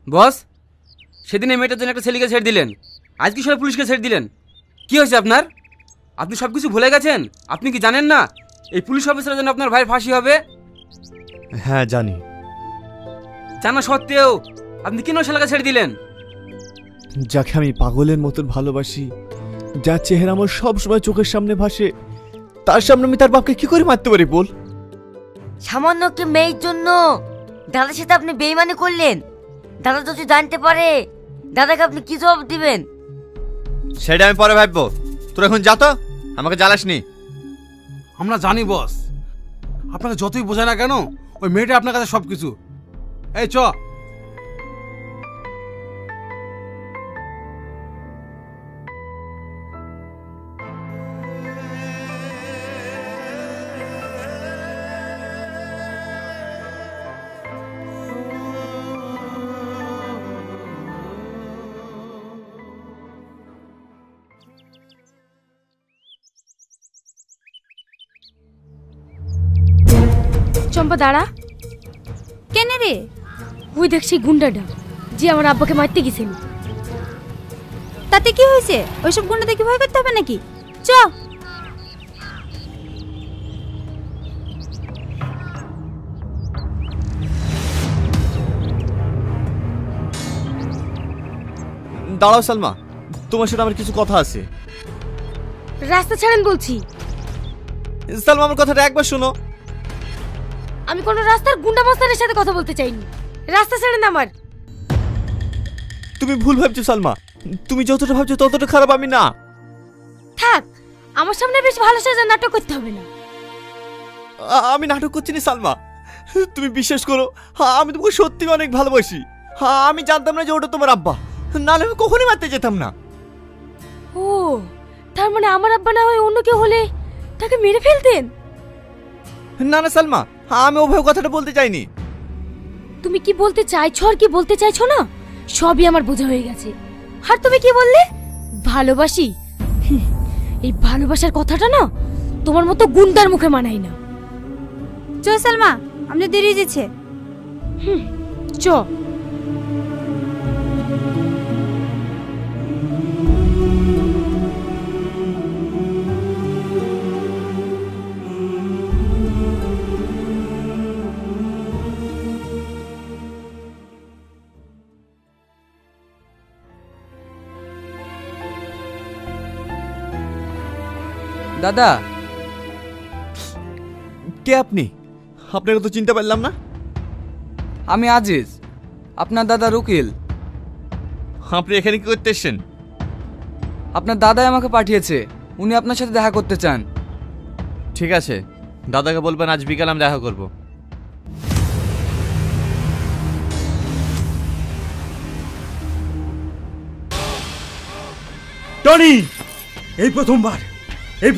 বস, সেদিন এই মেয়েটার জন্য একটা ছেলেকে ছেড়ে দিলেন, আজ কি সবাই পুলিশকে ছেড়ে দিলেন? কি হয়েছে আপনার? আপনি সব কিছু ভুলে গেছেন? আপনি কি জানেন না এই পুলিশ অফিসারের জন্য আপনার ভাইয়ের ফাঁসি হবে? হ্যাঁ জানি। জানা সত্ত্বেও আপনি কেন ছেলেকে ছেড়ে দিলেন? যাকে আমি পাগলের মতন ভালোবাসি, যার চেহারা আমার সব সময় চোখের সামনে ভাসে, তার সামনে আমি তার বাপকে কি করে মারতে পারি বল? সামান্য কি মেয়ের জন্য দাদার সাথে আপনি বেইমানি করলেন? দাদা যদি জানতে পারে দাদাকে আপনি কি জবাব দিবেন? সেটা আমি পরে ভাববো। তোর এখন যা তো, আমাকে জ্বালাসনি। আমরা জানি বস, আপনাকে যতই বোঝায় না কেন ওই মেয়েটা আপনার কাছে সবকিছু। এই চ। চম্পা দাঁড়া। কেন রে? ওই দেখ সেই গুন্ডাটা যে আমার আব্বাকে মারতে গেছিল। তাতে কি হয়েছে? ওইসব গুন্ডা দেখে ভয় করতে হবে নাকি? চ। দাঁড়াও সালমা, তোমার সাথে আমার কিছু কথা আছে। রাস্তা ছাড়েন বলছি। সালমা আমার কথাটা একবার শোনো। আমি কোনো রাস্তার গুন্ডা মাস্তারের সাথে কথা বলতে চাইনি। রাস্তা ছাড়েন আমার। তুমি ভুল ভাবছো সালমা, তুমি যতটা ভাবছো ততটা খারাপ আমি না। থাক, আমার সামনে বেশ ভালো সাজা নাটক করতে হবে না। আমি নাটক করছি না সালমা, তুমি বিশ্বাস করো, আমি তোমাকে সত্যি অনেক ভালোবাসি। আমি জানতাম না যে ওটা তোমার আব্বা, নাহলে আমি কখনোই মারতে যেতাম না। ও, তার মানে আমার আব্বা না হয়ে অন্য কেউ হলে তাকে মেরে ফেলতেন? না না সালমা, আমি ওভাবে কথাটা বলতে চাইনি। তুমি কি বলতে চাইছো আর কি বলতে চাইছো না সবই আমার বোঝা হয়ে গেছে। আর তুমি কি বললে? ভালোবাসি? এই ভালোবাসার কথাটা না তোমার মতো গুন্ডার মুখে মানাই না। চ সালমা, আমাদের দেরি হয়ে যাচ্ছে। চ। দাদা। কে আপনি? আপনাকে তো চিনতে পারলাম না। আমি আজিজ, আপনার দাদার উকিল। আপনি এখানে কি করতে এসেছেন? আপনার দাদাই আমাকে পাঠিয়েছে, উনি আপনার সাথে দেখা করতে চান। ঠিক আছে, দাদাকে বলবেন আজ বিকাল আমি দেখা করব। টনি, এই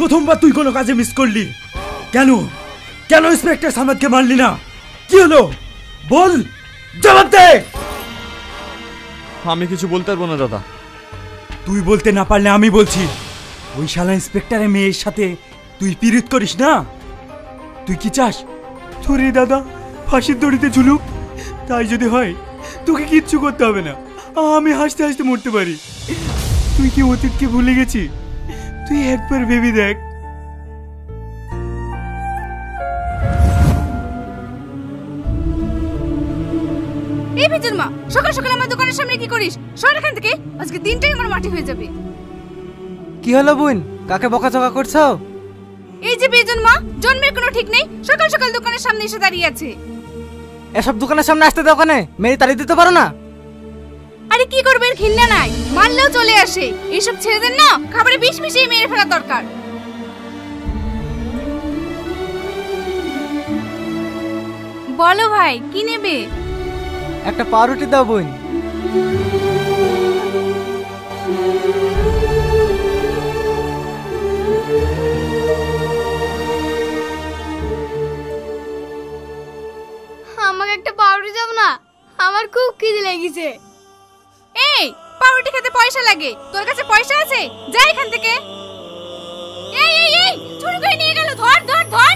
প্রথমবার তুই কোনো কাজে মিস করলি কেন? কেন ইন্সপেক্টর সামাদকে মারলি না? কি হলো বল, জবাব দে। আমি কিছু বলতে পারবো না দাদা। তুই বলতে না পারলে আমি বলছি। ওই শালা ইন্সপেক্টরের মেয়ের সাথে তুই পিরিত করিস না? তুই কি চাস তোর এই দাদা ফাঁসির দড়িতে ঝুলুক? তাই যদি হয় তোকে কিচ্ছু করতে হবে না, আমি হাসতে হাসতে মরতে পারি। তুই কি অতীতকে ভুলে গেছিস? তুই একবার ভেবে দেখ। এই বেজন মা, সকাল সকাল আমার দোকানের সামনে কি করিস? সর এখান থেকে, আজকে দিনটাই আমার মাটি হয়ে যাবে। কি হলো বোন, কাকে বকাঝকা করছো? এই যে বেজন মা, জন্মের কোনো ঠিক নেই, সকাল সকাল দোকানের সামনে এসে দাঁড়িয়ে আছে। এসব দোকানের সামনে আসতে দাও কেন? মেরে তাড়িয়ে দিতে পারো না? আরে কি করবেন, ঘৃণা নাই, মারলেও চলে আসে। এইসব ছেলেদের না খাবারে বিষ মিশিয়ে মেরে ফেলা দরকার। বলো ভাই, কি নেবে? একটা পাউরুটি দাও বোন। আমাকে একটা পাউরুটি দাও না, আমার খুব খিদে লেগেছে। এই, পাউরুটি খেতে পয়সা লাগে, তোর কাছে পয়সা আছে? যা এখান থেকে। এই এই এই, চুরি করে নিয়ে গেল, ধর ধর ধর।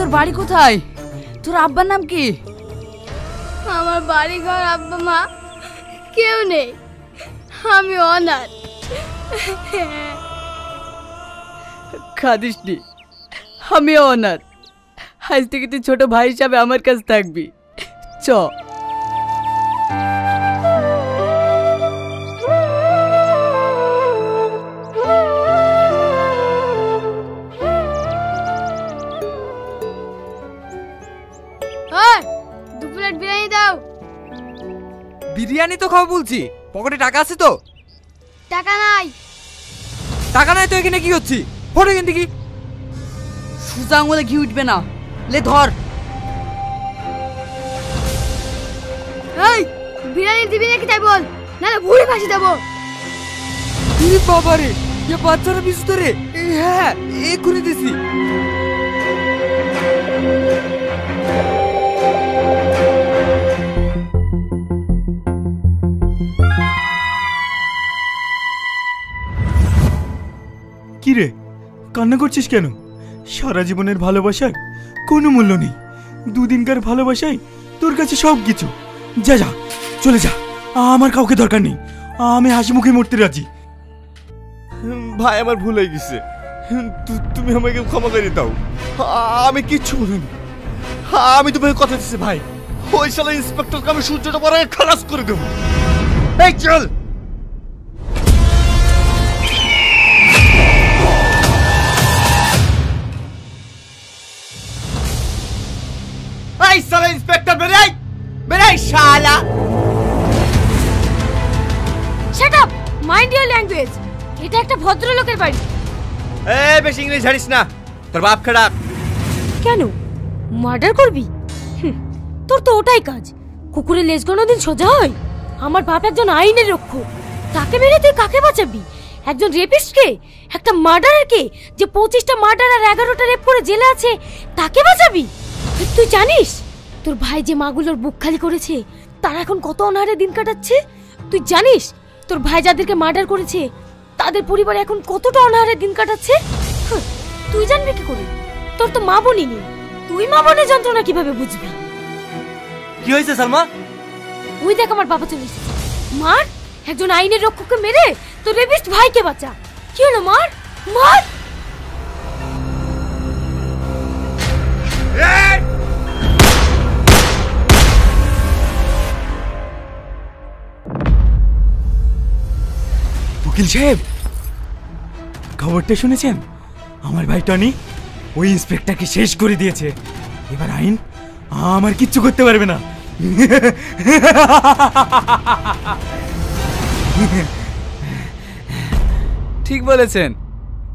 তোর বাড়ি কোথায়? তোর আব্বার নাম কি? আমার বাড়ি ঘর আব্বা মা কেউ নেই, আমি অনাথ। খাদিস নি, আমি অনাথ। আজ থেকে তুই ছোট ভাই হিসাবে আমার কাছে থাকবি। চ। দু প্লেট বিরিয়ানি দাও। বিরিয়ানি তো খাবো বলছি, পকেটে টাকা আছে তো? টাকা নাই। টাকা নাই তো এখানে কি হচ্ছে? ফটো এখান থেকে। সুজা আঙুলে ঘি উঠবে না, লে ধর। এই বিরিয়ানি দিবি নাকি তাই বল, নাহলে ভুড়ি ফাঁসি দেবো। বাবারে, এ বাচ্চারা বিশুদ্ধ রে। হ্যাঁ, এক্ষুনি দিছি। কি রে, কান্না করছিস কেন? সারা জীবনের ভালোবাসার কোনো মূল্য নেই, দুদিনকার ভালোবাসায় তোর কাছে সব কিছু। যা যা, চলে যা, আমার কাউকে দরকার নেই, আমি হাসি মুখে মরতে রাজি। ভাই আমার ভুল হয়ে গেছে, তুমি আমাকে ক্ষমা করে দাও। আমি কিচ্ছু বলিনি। আমি তোমাকে কথা দিচ্ছি ভাই, ওই শালা ইন্সপেক্টরকে আমি সূর্যটা পরে খালাস করে দেবো। এই চল। এই শালা ইন্সপেক্টর বেরাই বেরাই শালা। Shut up, mind your language. এটা একটা ভদ্রলোকের বাড়ি। এই বেশি ইংলিশ জানিস না, তোর বাপ খারাপ। কেন মার্ডার করবি? তোর তো ওটাই কাজ। কুকুরের লেজ কোনোদিন সোজা হয়? আমার বাপ একজন আইনের রক্ষক, তাকে মেরে তুই কাকে বাঁচাবি? একজন রেপিস্টকে, একটা মার্ডারারকে, যে 25টা মার্ডার আর 11টা রেপ করে জেলে আছে, তাকে বাঁচাবি? তুই জানিস তোর ভাই যে মাগুলোর বুক খালি করেছে, তারা এখন কত অনাহারে দিন কাটাচ্ছে? তুই জানিস তোর ভাই যাদেরকে মার্ডার করেছে তাদের পরিবার এখন কতটা অনাহারে দিন কাটাচ্ছে? তুই জানবি কি করে? তোর তো মা বোনই নেই, তুই মা বোনের যন্ত্রণা কিভাবে বুঝবি? কি হয়েছে সালমা? ওই দেখ আমার বাবা চলে এসেছে। মার, একজন আইনের রক্ষককে মেরে তোর রেপিস্ট ভাইকে বাঁচা। কি হলো? মার মার। উকিল সাহেব, খবরটা শুনেছেন? আমার ভাই টনি ওই ইন্সপেক্টরকে শেষ করে দিয়েছে। এবার আইন আমার কিচ্ছু করতে পারবে না। ঠিক বলেছেন,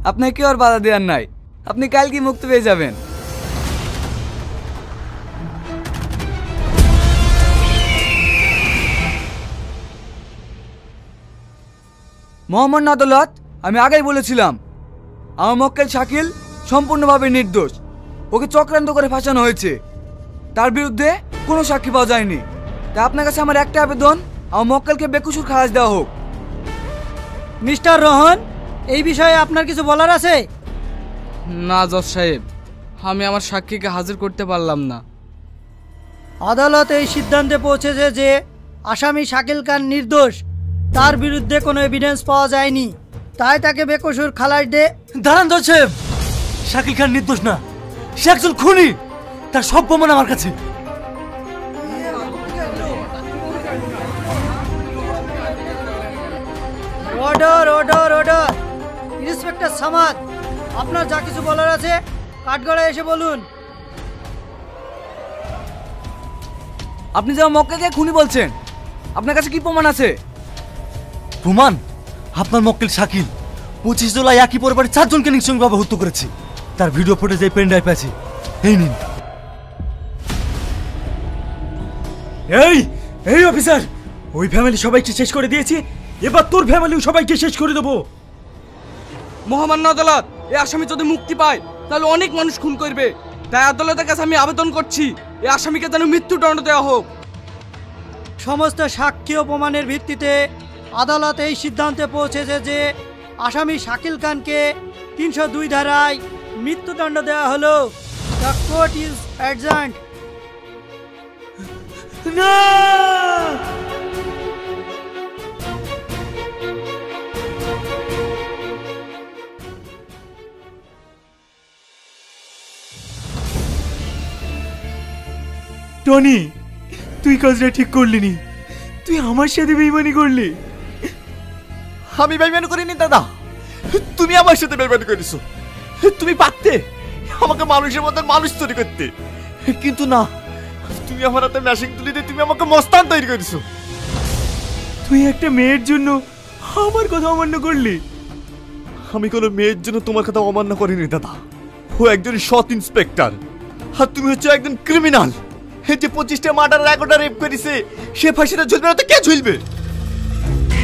আপনাকে আর বাধা দেওয়ার নাই। আপনি কালকে মুক্তি পেয়ে যাবেন। মোহাম্মদ আদালত, আমি আগেই বলেছিলাম আমার মক্কেল শাকিল সম্পূর্ণভাবে নির্দোষ। ওকে চক্রান্ত করে ফাঁসানো হয়েছে, তার বিরুদ্ধে কোনো সাক্ষী পাওয়া যায়নি। তাই আপনার কাছে আমার একটা আবেদন, আমার মক্কেলকে বেকসুর খালাস দেওয়া হোক। মিস্টার রোহন, এই বিষয়ে আপনার কিছু বলার আছে? না জজ সাহেব, আমি আমার সাক্ষীকে হাজির করতে পারলাম না। আদালত এই সিদ্ধান্তে পৌঁছেছে যে আসামি শাকিল খান নির্দোষ, তার বিরুদ্ধে কোনো এভিডেন্স পাওয়া যায়নি, তাই তাকে বেকসুর খালাস দে। দাঁড়ান জজ সাহেব, শাকিল খান নির্দোষ না, সে একজন খুনি। তার সব প্রমাণ আমার কাছে। Order order order. Inspector Samad, আপনার যা কিছু বলার আছে কাঠগড়ায় এসে বলুন। আপনি যে আমার মক্কেলকে খুনি বলছেন, আপনার কাছে কি প্রমাণ আছে? প্রমাণ? আপনার মক্কেল শাকিল 25 জুলাই একই পরিবারের 4 জনকে নৃশংসভাবে হত্যা করেছে। তার ভিডিও ফুটেজ এই পেন ড্রাইভ আছে, এই নিন। এই এই অফিসার, ওই ফ্যামিলি সবাইকে শেষ করে দিয়েছি, এবার তোর ফ্যামিলিও সবাইকে শেষ করে দেবো। মহামান্য আদালত, এই আসামি যদি মুক্তি পায় তাহলে অনেক মানুষ খুন করবে। তাই আদালতের কাছে আমি আবেদন করছি এই আসামিকে যেন মৃত্যুদণ্ড দেওয়া হোক। সমস্ত সাক্ষী ও প্রমাণের ভিত্তিতে আদালত এই সিদ্ধান্তে পৌঁছেছে যে আসামি শাকিল খানকে 302 ধারায় মৃত্যুদণ্ড দেওয়া হলো দ্য কোর্ট ইজ অ্যাডজার্নড। না টনি, তুই কাজটা ঠিক করলি নি। তুই আমার সাথে বেইমানি করলি। আমি বেইমানি করিনি দাদা, তুমি আমার সাথে বেইমানি করেছো। তুমি পারতে আমাকে মানুষের মতো মানুষ তৈরি করতে, কিন্তু না, তুমি আমার হাতে ম্যাশিং তুলি দিয়ে তুমি আমাকে মস্তান তৈরি করেছো। তুই একটা মেয়ের জন্য আমার কথা অমান্য করলি। আমি কোনো মেয়ের জন্য তোমার কথা অমান্য করিনি দাদা। ও একজন সৎ ইন্সপেক্টর, আর তুমি হচ্ছে একজন ক্রিমিনাল। যে 25টা মার্ডার 11টা রেপ করেছে, সে ফাঁসিটা ঝুলবে না তো কে ঝুলবে?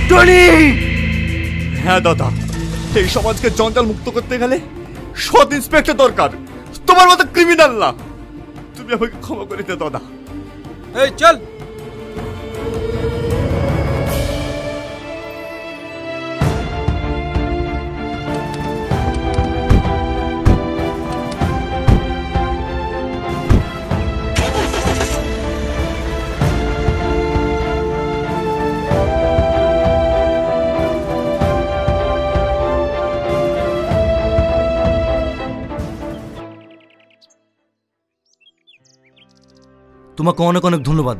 টনি! হ্যাঁ দাদা, এই সমাজকে জঞ্জাল মুক্ত করতে গেলে সৎ ইন্সপেক্টর দরকার, তোমার মতো ক্রিমিনাল না। তুমি আমাকে ক্ষমা করে দে দাদা। এই চল। তোমাকে অনেক অনেক ধন্যবাদ।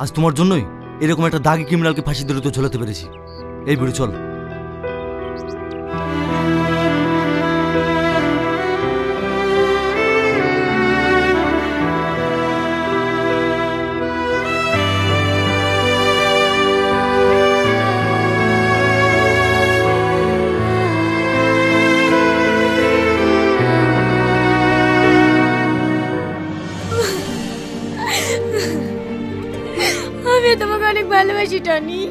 আজ তোমার জন্যই এরকম একটা দাগি ক্রিমিনালকে ফাঁসি দড়িতে ঝোলাতে পেরেছি। এই বুড়ি চল। আমি তোমাকে অনেক ভালোবাসি টনি।